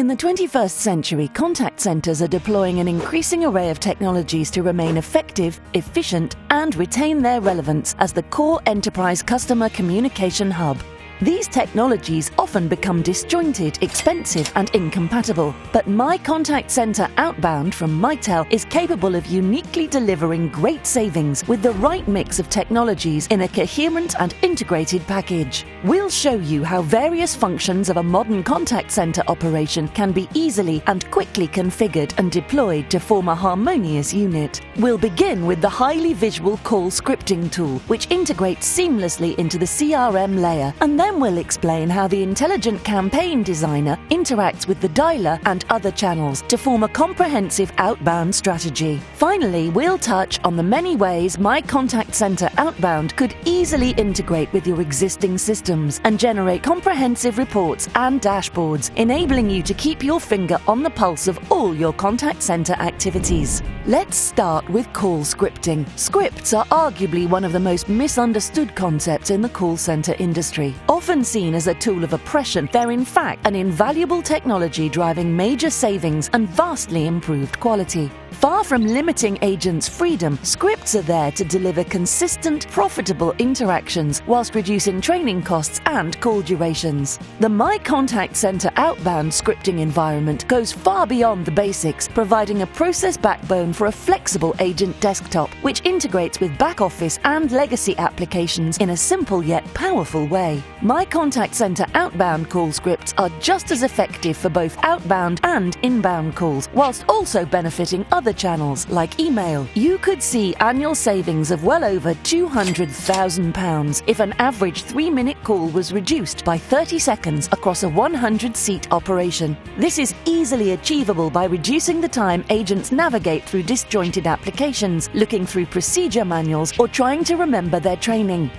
In the 21st century, contact centers are deploying an increasing array of technologies to remain effective, efficient, and retain their relevance as the core enterprise customer communication hub. These technologies often become disjointed, expensive, and incompatible, but MiContact Center Outbound from Mitel is capable of uniquely delivering great savings with the right mix of technologies in a coherent and integrated package. We'll show you how various functions of a modern contact center operation can be easily and quickly configured and deployed to form a harmonious unit. We'll begin with the highly visual call scripting tool, which integrates seamlessly into the CRM layer, and then we'll explain how the intelligent campaign designer interacts with the dialer and other channels to form a comprehensive outbound strategy. Finally, we'll touch on the many ways MiContact Center Outbound could easily integrate with your existing systems and generate comprehensive reports and dashboards, enabling you to keep your finger on the pulse of all your contact center activities. Let's start with call scripting. Scripts are arguably one of the most misunderstood concepts in the call center industry. Often seen as a tool of oppression, they're in fact an invaluable technology driving major savings and vastly improved quality. Far from limiting agents' freedom, scripts are there to deliver consistent, profitable interactions whilst reducing training costs and call durations. The MiContact Center Outbound scripting environment goes far beyond the basics, providing a process backbone for a flexible agent desktop, which integrates with back-office and legacy applications in a simple yet powerful way. MiContact Center Outbound call scripts are just as effective for both outbound and inbound calls, whilst also benefiting other channels like email. You could see annual savings of well over £200,000 if an average 3-minute call was reduced by 30 seconds across a 100-seat operation. This is easily achievable by reducing the time agents navigate through disjointed applications, looking through procedure manuals, or trying to remember their training.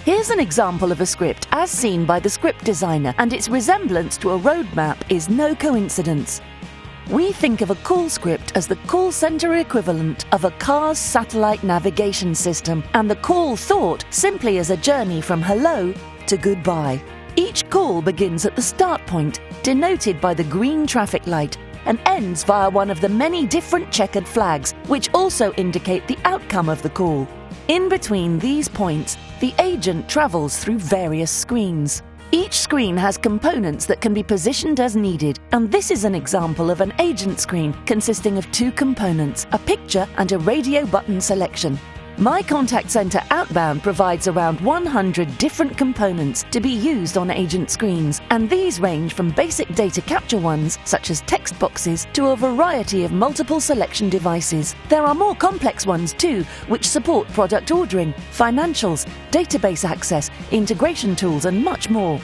Here's an example of a script as seen by the script designer, and its resemblance to a roadmap is no coincidence. We think of a call script as the call center equivalent of a car's satellite navigation system, and the call thought simply as a journey from hello to goodbye. Each call begins at the start point, denoted by the green traffic light, and ends via one of the many different checkered flags, which also indicate the outcome of the call. In between these points, the agent travels through various screens. Each screen has components that can be positioned as needed, and this is an example of an agent screen consisting of 2 components, a picture and a radio button selection. MiContact Center Outbound provides around 100 different components to be used on agent screens, and these range from basic data capture ones, such as text boxes, to a variety of multiple selection devices. There are more complex ones too, which support product ordering, financials, database access, integration tools, and much more.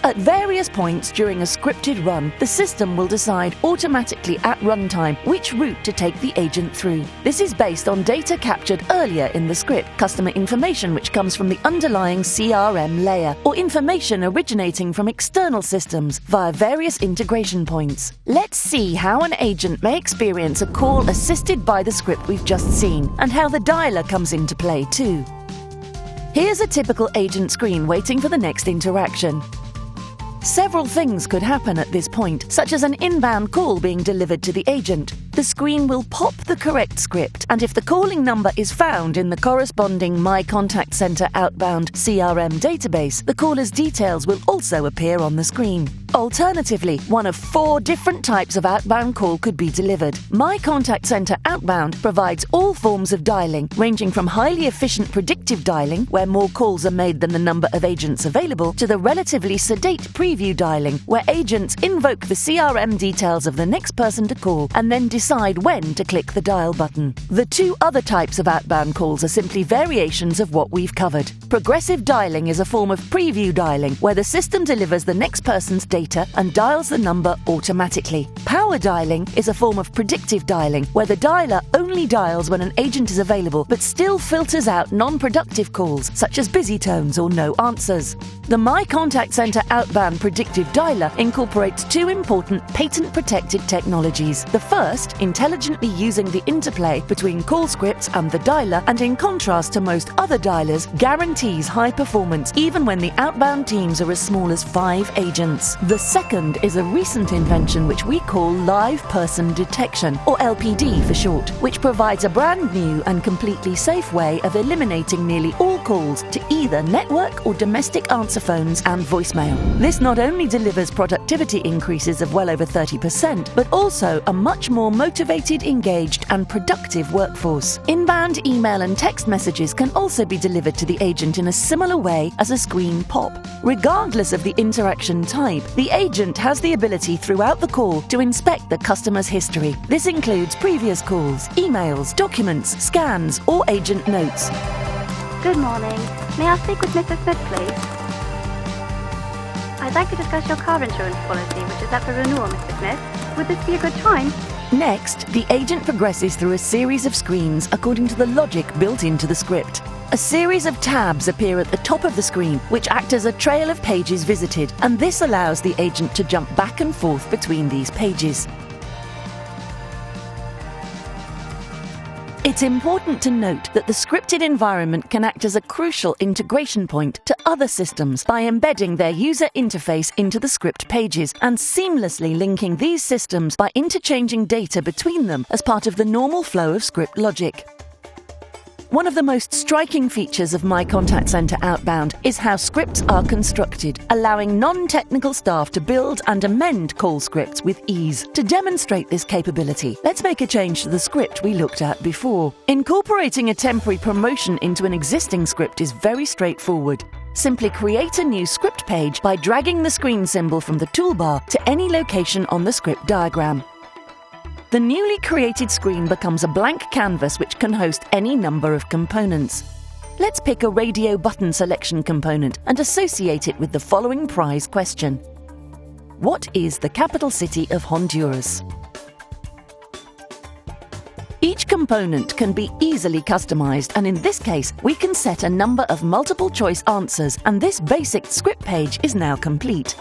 At various points during a scripted run, the system will decide automatically at runtime which route to take the agent through. This is based on data captured earlier in the script, customer information which comes from the underlying CRM layer, or information originating from external systems via various integration points. Let's see how an agent may experience a call assisted by the script we've just seen, and how the dialer comes into play too. Here's a typical agent screen waiting for the next interaction. Several things could happen at this point, such as an inbound call being delivered to the agent. The screen will pop the correct script, and if the calling number is found in the corresponding MiContact Center Outbound CRM database, the caller's details will also appear on the screen. Alternatively, one of 4 different types of outbound call could be delivered. MiContact Center Outbound provides all forms of dialing, ranging from highly efficient predictive dialing, where more calls are made than the number of agents available, to the relatively sedate preview dialing, where agents invoke the CRM details of the next person to call and then decide when to click the dial button. The 2 other types of outbound calls are simply variations of what we've covered. Progressive dialing is a form of preview dialing, where the system delivers the next person's data and dials the number automatically. Power dialing is a form of predictive dialing, where the dialer only dials when an agent is available, but still filters out non-productive calls, such as busy tones or no answers. The MiContact Center Outbound predictive dialer incorporates 2 important patent-protected technologies. The first intelligently using the interplay between call scripts and the dialer, and in contrast to most other dialers, guarantees high performance even when the outbound teams are as small as 5 agents. The second is a recent invention which we call Live Person Detection, or LPD for short, which provides a brand new and completely safe way of eliminating nearly all calls to either network or domestic answer phones and voicemail. This not only delivers productivity increases of well over 30%, but also a much more motivated, engaged and productive workforce. Inbound email and text messages can also be delivered to the agent in a similar way as a screen pop. Regardless of the interaction type, the agent has the ability throughout the call to inspect the customer's history. This includes previous calls, emails, documents, scans or agent notes. Good morning. May I speak with Mr. Smith, please? I'd like to discuss your car insurance policy, which is up for renewal, Mr. Smith. Would this be a good time? Next, the agent progresses through a series of screens according to the logic built into the script. A series of tabs appear at the top of the screen, which act as a trail of pages visited, and this allows the agent to jump back and forth between these pages. It's important to note that the scripted environment can act as a crucial integration point to other systems by embedding their user interface into the script pages and seamlessly linking these systems by interchanging data between them as part of the normal flow of script logic. One of the most striking features of MiContact Center Outbound is how scripts are constructed, allowing non-technical staff to build and amend call scripts with ease. To demonstrate this capability, let's make a change to the script we looked at before. Incorporating a temporary promotion into an existing script is very straightforward. Simply create a new script page by dragging the screen symbol from the toolbar to any location on the script diagram. The newly created screen becomes a blank canvas which can host any number of components. Let's pick a radio button selection component and associate it with the following prize question. What is the capital city of Honduras? Each component can be easily customized, and in this case, we can set a number of multiple choice answers, and this basic script page is now complete.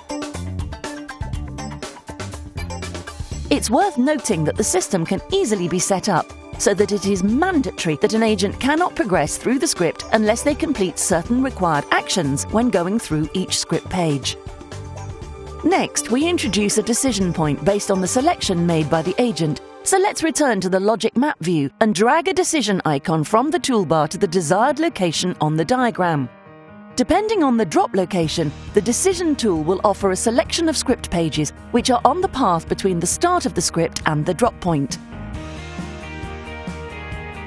It's worth noting that the system can easily be set up so that it is mandatory that an agent cannot progress through the script unless they complete certain required actions when going through each script page. Next, we introduce a decision point based on the selection made by the agent. So let's return to the logic map view and drag a decision icon from the toolbar to the desired location on the diagram. Depending on the drop location, the decision tool will offer a selection of script pages which are on the path between the start of the script and the drop point.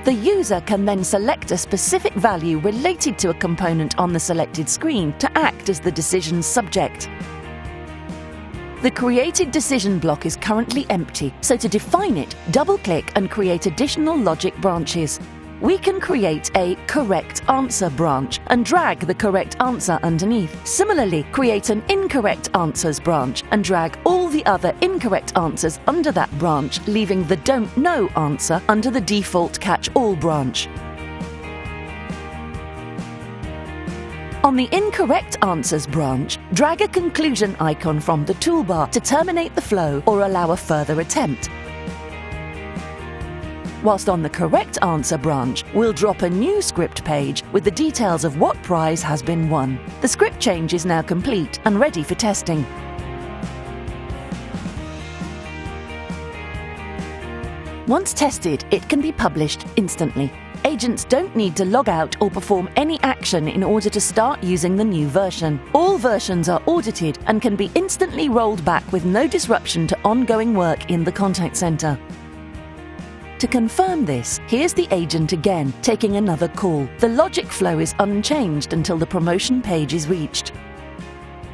The user can then select a specific value related to a component on the selected screen to act as the decision's subject. The created decision block is currently empty, so to define it, double-click and create additional logic branches. We can create a correct answer branch and drag the correct answer underneath. Similarly, create an incorrect answers branch and drag all the other incorrect answers under that branch, leaving the don't know answer under the default catch-all branch. On the incorrect answers branch, drag a conclusion icon from the toolbar to terminate the flow or allow a further attempt. Whilst on the correct answer branch, we'll drop a new script page with the details of what prize has been won. The script change is now complete and ready for testing. Once tested, it can be published instantly. Agents don't need to log out or perform any action in order to start using the new version. All versions are audited and can be instantly rolled back with no disruption to ongoing work in the contact center. To confirm this, here's the agent again, taking another call. The logic flow is unchanged until the promotion page is reached.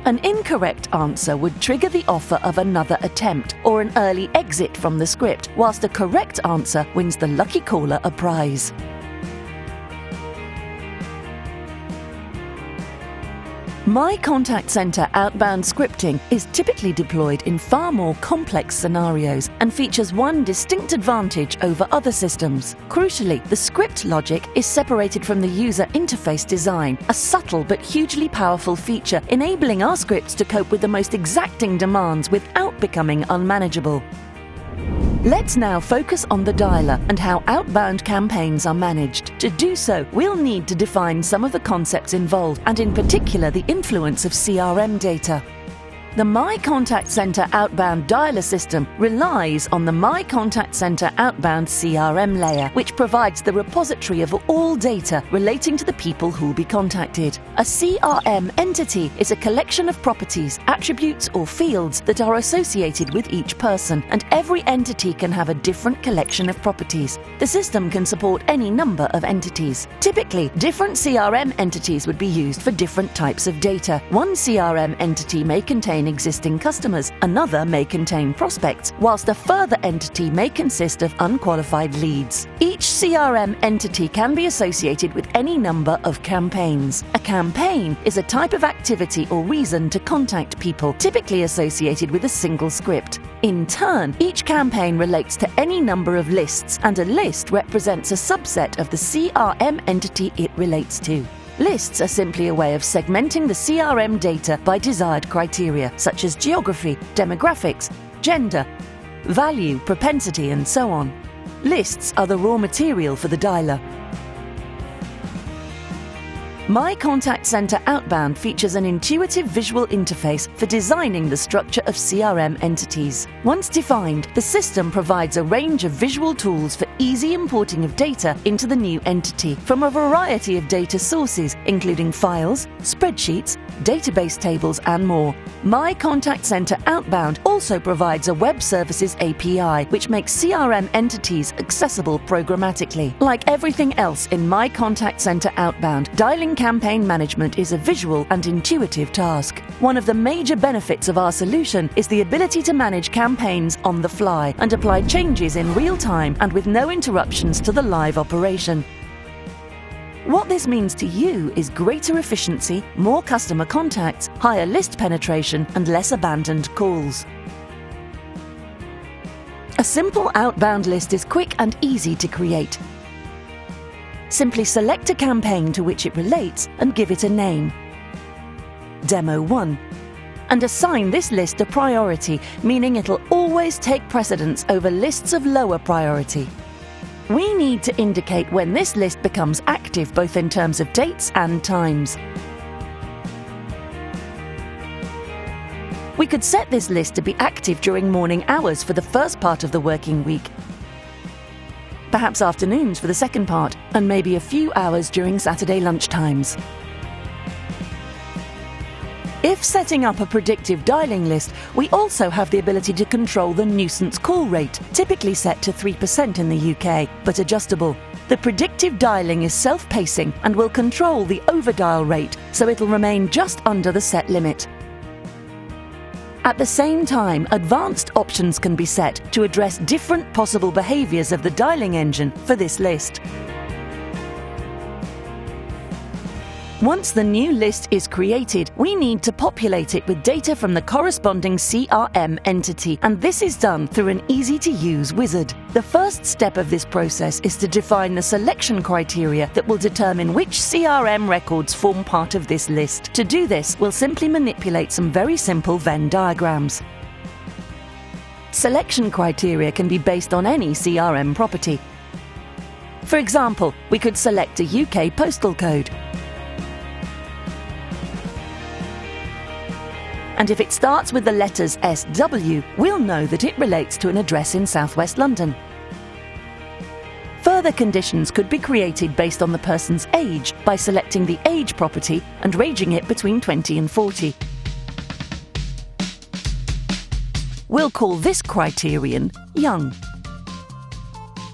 An incorrect answer would trigger the offer of another attempt or an early exit from the script, whilst a correct answer wins the lucky caller a prize. MiContact Center Outbound scripting is typically deployed in far more complex scenarios and features one distinct advantage over other systems. Crucially, the script logic is separated from the user interface design, a subtle but hugely powerful feature enabling our scripts to cope with the most exacting demands without becoming unmanageable. Let's now focus on the dialer and how outbound campaigns are managed. To do so, we'll need to define some of the concepts involved, and in particular the influence of CRM data. The MiContact Center outbound dialer system relies on the MiContact Center outbound CRM layer, which provides the repository of all data relating to the people who'll be contacted. A CRM entity is a collection of properties, attributes, or fields that are associated with each person, and every entity can have a different collection of properties. The system can support any number of entities. Typically, different CRM entities would be used for different types of data. One CRM entity may contain existing customers, another may contain prospects, whilst a further entity may consist of unqualified leads. Each CRM entity can be associated with any number of campaigns. A campaign is a type of activity or reason to contact people, typically associated with a single script. In turn, each campaign relates to any number of lists, and a list represents a subset of the CRM entity it relates to. Lists are simply a way of segmenting the CRM data by desired criteria, such as geography, demographics, gender, value, propensity, and so on. Lists are the raw material for the dialer. MiContact Center Outbound features an intuitive visual interface for designing the structure of CRM entities. Once defined, the system provides a range of visual tools for easy importing of data into the new entity from a variety of data sources, including files, spreadsheets, database tables, and more. MiContact Center Outbound also provides a web services API, which makes CRM entities accessible programmatically. Like everything else in MiContact Center Outbound, dialing campaign management is a visual and intuitive task. One of the major benefits of our solution is the ability to manage campaigns on the fly and apply changes in real time and with no interruptions to the live operation. What this means to you is greater efficiency, more customer contacts, higher list penetration, and less abandoned calls. A simple outbound list is quick and easy to create. Simply select a campaign to which it relates and give it a name. Demo 1. And assign this list a priority, meaning it'll always take precedence over lists of lower priority. We need to indicate when this list becomes active, both in terms of dates and times. We could set this list to be active during morning hours for the first part of the working week, perhaps afternoons for the second part, and maybe a few hours during Saturday lunchtimes. If setting up a predictive dialing list, we also have the ability to control the nuisance call rate, typically set to 3% in the UK, but adjustable. The predictive dialing is self-pacing and will control the overdial rate, so it'll remain just under the set limit. At the same time, advanced options can be set to address different possible behaviours of the dialing engine for this list. Once the new list is created, we need to populate it with data from the corresponding CRM entity, and this is done through an easy-to-use wizard. The first step of this process is to define the selection criteria that will determine which CRM records form part of this list. To do this, we'll simply manipulate some very simple Venn diagrams. Selection criteria can be based on any CRM property. For example, we could select a UK postal code. And if it starts with the letters SW, we'll know that it relates to an address in southwest London. Further conditions could be created based on the person's age by selecting the age property and ranging it between 20 and 40. We'll call this criterion young.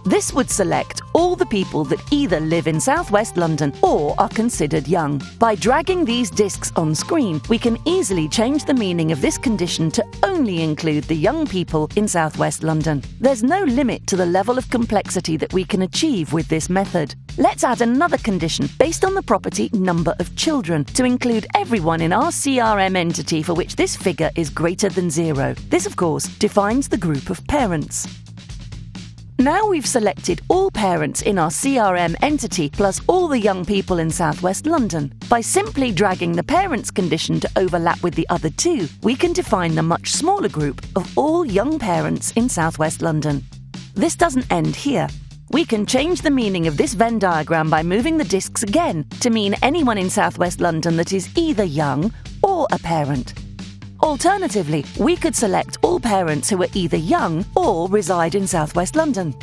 This would select all the people that either live in southwest London or are considered young. By dragging these discs on screen, we can easily change the meaning of this condition to only include the young people in southwest London. There's no limit to the level of complexity that we can achieve with this method. Let's add another condition based on the property number of children to include everyone in our CRM entity for which this figure is greater than 0. This, of course, defines the group of parents. Now we've selected all parents in our CRM entity plus all the young people in southwest London. By simply dragging the parents condition to overlap with the other two, we can define the much smaller group of all young parents in southwest London. this doesn't end here. We can change the meaning of this Venn diagram by moving the discs again to mean anyone in southwest London that is either young or a parent. Alternatively, we could select all parents who are either young or reside in southwest London.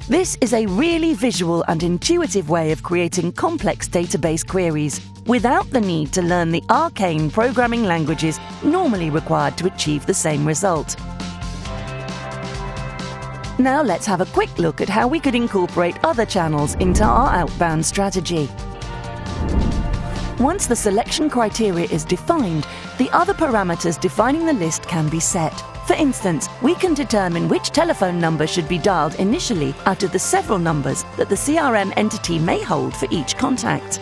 This is a really visual and intuitive way of creating complex database queries without the need to learn the arcane programming languages normally required to achieve the same result. Now let's have a quick look at how we could incorporate other channels into our outbound strategy. Once the selection criteria is defined, the other parameters defining the list can be set. For instance, we can determine which telephone number should be dialed initially out of the several numbers that the CRM entity may hold for each contact.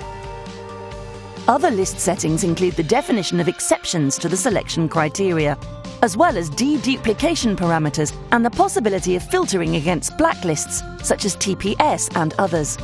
Other list settings include the definition of exceptions to the selection criteria, as well as deduplication parameters and the possibility of filtering against blacklists, such as TPS and others.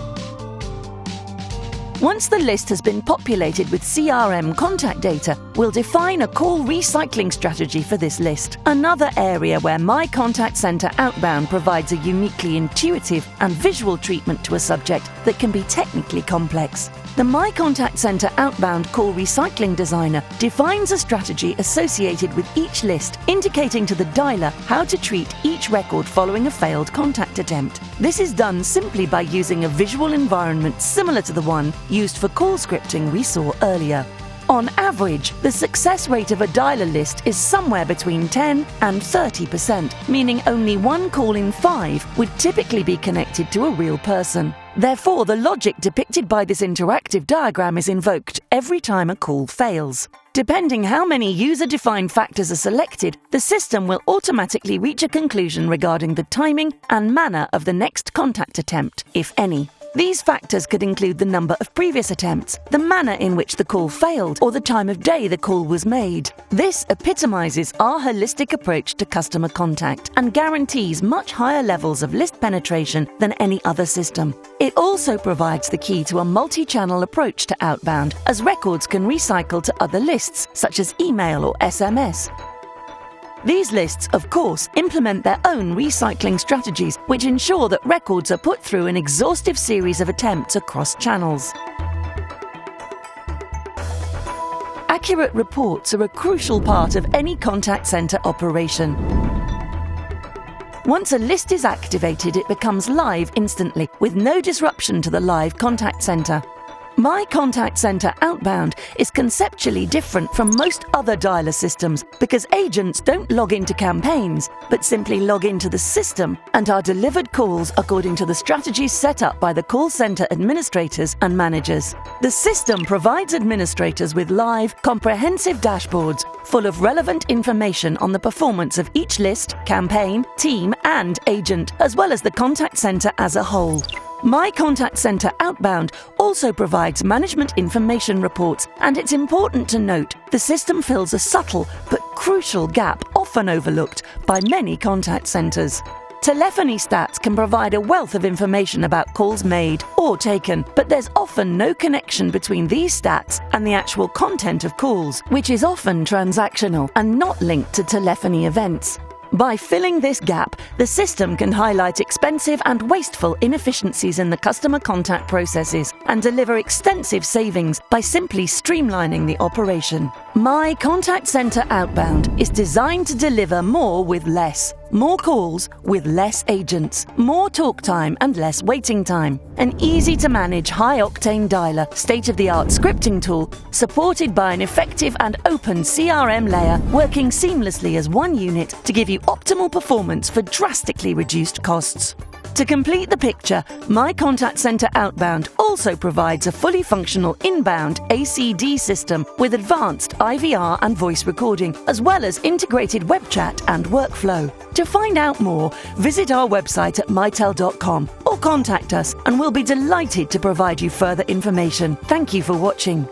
Once the list has been populated with CRM contact data, we'll define a call recycling strategy for this list, another area where MiContact Center Outbound provides a uniquely intuitive and visual treatment to a subject that can be technically complex. The MiContact Center Outbound Call Recycling Designer defines a strategy associated with each list, indicating to the dialer how to treat each record following a failed contact attempt. This is done simply by using a visual environment similar to the one used for call scripting we saw earlier. On average, the success rate of a dialer list is somewhere between 10 and 30%, meaning only 1 call in 5 would typically be connected to a real person. Therefore, the logic depicted by this interactive diagram is invoked every time a call fails. Depending how many user-defined factors are selected, the system will automatically reach a conclusion regarding the timing and manner of the next contact attempt, if any. These factors could include the number of previous attempts, the manner in which the call failed, or the time of day the call was made. This epitomizes our holistic approach to customer contact and guarantees much higher levels of list penetration than any other system. It also provides the key to a multi-channel approach to outbound, as records can recycle to other lists, such as email or SMS. These lists, of course, implement their own recycling strategies, which ensure that records are put through an exhaustive series of attempts across channels. Accurate reports are a crucial part of any contact center operation. Once a list is activated, it becomes live instantly, with no disruption to the live contact center. MiContact Center Outbound is conceptually different from most other dialer systems because agents don't log into campaigns, but simply log into the system and are delivered calls according to the strategies set up by the call center administrators and managers. The system provides administrators with live, comprehensive dashboards full of relevant information on the performance of each list, campaign, team, and agent, as well as the contact center as a whole. MiContact Center Outbound also provides management information reports, and it's important to note the system fills a subtle but crucial gap often overlooked by many contact centers. Telephony stats can provide a wealth of information about calls made or taken, but there's often no connection between these stats and the actual content of calls, which is often transactional and not linked to telephony events. By filling this gap, the system can highlight expensive and wasteful inefficiencies in the customer contact processes and deliver extensive savings by simply streamlining the operation. MiContact Center Outbound is designed to deliver more with less. More calls with less agents, more talk time and less waiting time. An easy-to-manage high-octane dialer, state-of-the-art scripting tool, supported by an effective and open CRM layer, working seamlessly as one unit to give you optimal performance for drastically reduced costs. To complete the picture, MiContact Center Outbound also provides a fully functional inbound ACD system with advanced IVR and voice recording, as well as integrated web chat and workflow. To find out more, visit our website at mitel.com or contact us and we'll be delighted to provide you further information. Thank you for watching.